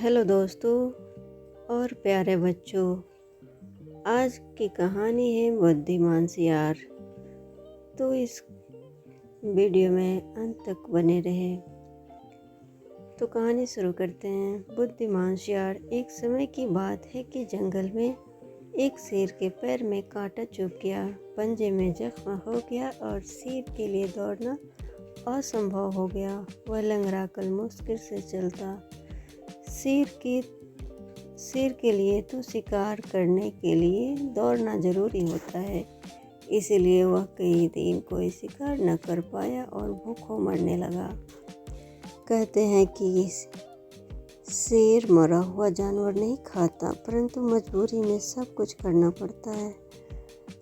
Hello दोस्तों और प्यारे बच्चों। आज की कहानी है बुद्धिमान सियार। तो इस वीडियो में अंत तक बने रहे। तो कहानी शुरू करते हैं। बुद्धिमान सियार। एक समय की बात है कि जंगल में एक शेर के पैर में कांटा चुभ गया, पंजे में जख्म हो गया और शेर के लिए दौड़ना असंभव हो गया। वह लंगड़ाकर मुश्किल से चलता। शेर के लिए तो शिकार करने के लिए दौड़ना जरूरी होता है, इसलिए वह कई दिन कोई शिकार न कर पाया और भूखों मरने लगा। कहते हैं कि शेर मरा हुआ जानवर नहीं खाता, परंतु मजबूरी में सब कुछ करना पड़ता है।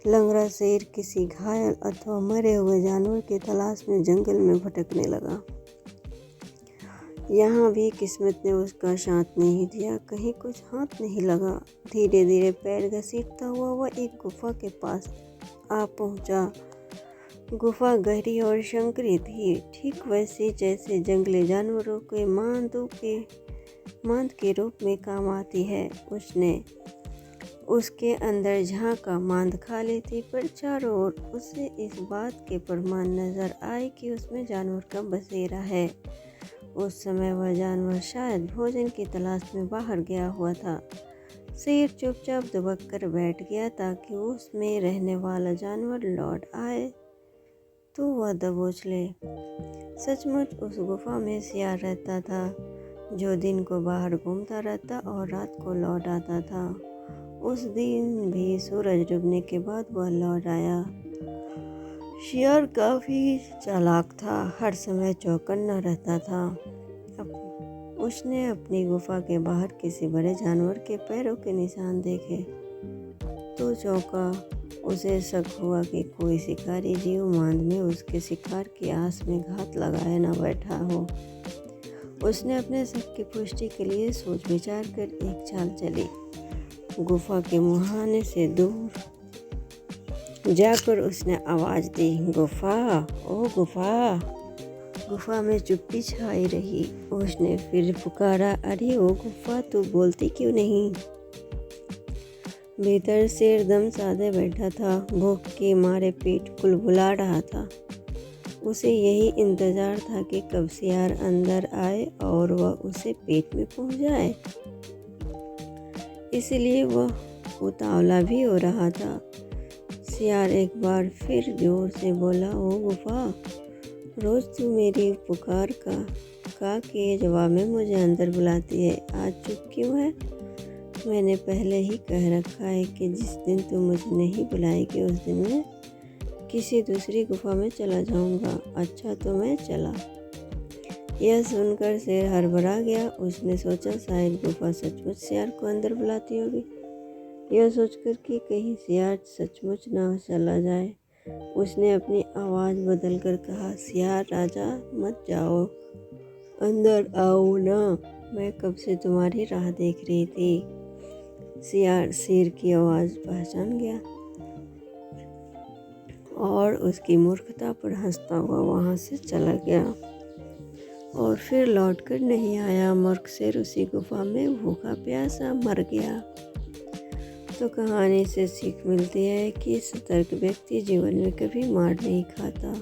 लंगड़ा शेर किसी घायल अथवा मरे हुए जानवर की तलाश में जंगल में भटकने लगा। यहाँ भी किस्मत ने उसका साथ नहीं दिया, कहीं कुछ हाथ नहीं लगा। धीरे धीरे पैर घसीटता हुआ वह एक गुफा के पास आ पहुँचा। गुफा गहरी और संकरी थी, ठीक वैसी जैसे जंगली जानवरों के मांद के रूप में काम आती है। उसने उसके अंदर झांका। मांद खाली थी, पर चारों ओर उसे इस बात के प्रमाण नजर आए कि उसमें जानवर का बसेरा है। उस समय वह जानवर शायद भोजन की तलाश में बाहर गया हुआ था। शेर चुपचाप दुबक कर बैठ गया ताकि उसमें रहने वाला जानवर लौट आए तो वह दबोच ले। सचमुच उस गुफा में सियार रहता था, जो दिन को बाहर घूमता रहता और रात को लौट आता था। उस दिन भी सूरज डूबने के बाद वह लौट आया। सियार काफ़ी चालाक था, हर समय चौकन्ना रहता था। उसने अपनी गुफा के बाहर किसी बड़े जानवर के पैरों के निशान देखे तो चौंका। उसे शक हुआ कि कोई शिकारी जीव मांद में उसके शिकार की आस में घात लगाए न बैठा हो। उसने अपने शक की पुष्टि के लिए सोच विचार कर एक चाल चली। गुफा के मुहाने से दूर जाकर उसने आवाज़ दी, गुफा, ओ गुफा। गुफा में चुप्पी छाई रही। उसने फिर पुकारा, अरे ओ गुफा, तू बोलती क्यों नहीं? भीतर शेर दम साधे बैठा था, भूख के मारे पेट कुलबुला रहा था। उसे यही इंतजार था कि कब सियार अंदर आए और वह उसे पेट में पहुंच जाए, इसलिए वह उतावला भी हो रहा था। सियार एक बार फिर जोर से बोला, ओ गुफा, रोज तू मेरी पुकार का के जवाब में मुझे अंदर बुलाती है, आज चुप क्यों है? मैंने पहले ही कह रखा है कि जिस दिन तू मुझे नहीं बुलाएगी उस दिन मैं किसी दूसरी गुफा में चला जाऊंगा। अच्छा, तो मैं चला। यह सुनकर शेर हड़बड़ा गया। उसने सोचा शायद गुफा सचमुच सियार को अंदर बुलाती होगी। यह सोचकर कि कहीं सियार सचमुच ना चला जाए, उसने अपनी आवाज़ बदलकर कहा, सियार राजा, मत जाओ, अंदर आओ ना, मैं कब से तुम्हारी राह देख रही थी। सियार शेर की आवाज़ पहचान गया और उसकी मूर्खता पर हंसता हुआ वहाँ से चला गया और फिर लौटकर नहीं आया। मूर्ख शेर उसी गुफा में भूखा प्यासा मर गया। तो कहानी से सीख मिलती है कि सतर्क व्यक्ति जीवन में कभी मार नहीं खाता।